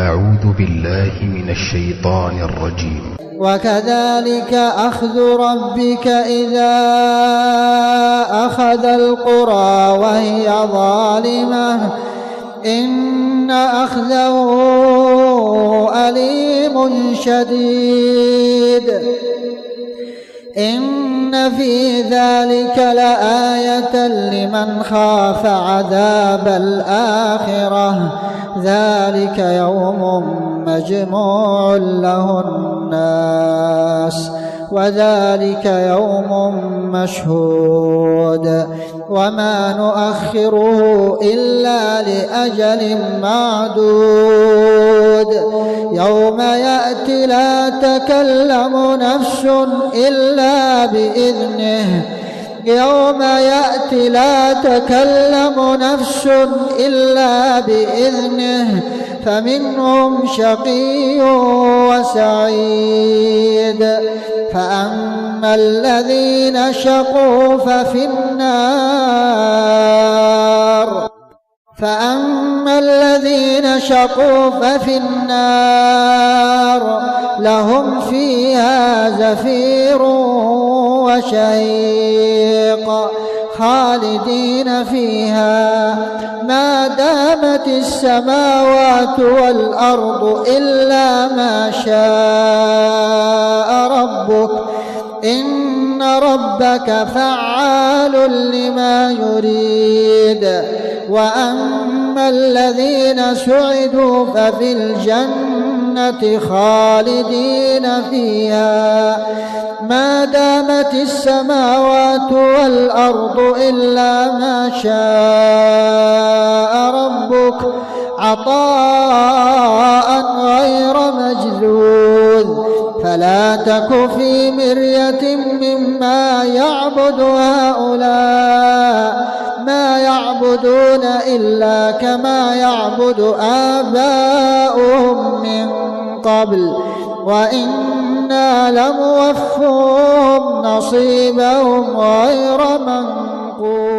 أعوذ بالله من الشيطان الرجيم. وكذلك أخذ ربك إذا أخذ القرى وهي ظالمة إن أخذه أليم شديد. إن في ذلك لآية لمن خاف عذاب الآخرة ذلك يوم مجموع له الناس وذلك يوم مشهود وما نؤخره إلا لأجل معدود يوم يأتي لا تكلم نفس إلا بإذنه يوم يأتي لا تكلم نفس إلا بإذنه فمنهم شقي وسعيد فأما الذين شقوا ففي النار لهم فيها زفير وشهيق خالدين فيها ما دامت السماوات والأرض إلا ما شاء ربك إن ربك فعال لما يريد وأما الذين سعدوا ففي الجنة خالدين فيها ما دامت السماوات والأرض إلا ما شاء ربك عطاء غير مجذوذ فلا تك في مرية مما يعبد هؤلاء ما يعبدون إلا كما يعبد آباؤهم من قبل وإنا لموفوهم نصيبهم غير منقوص.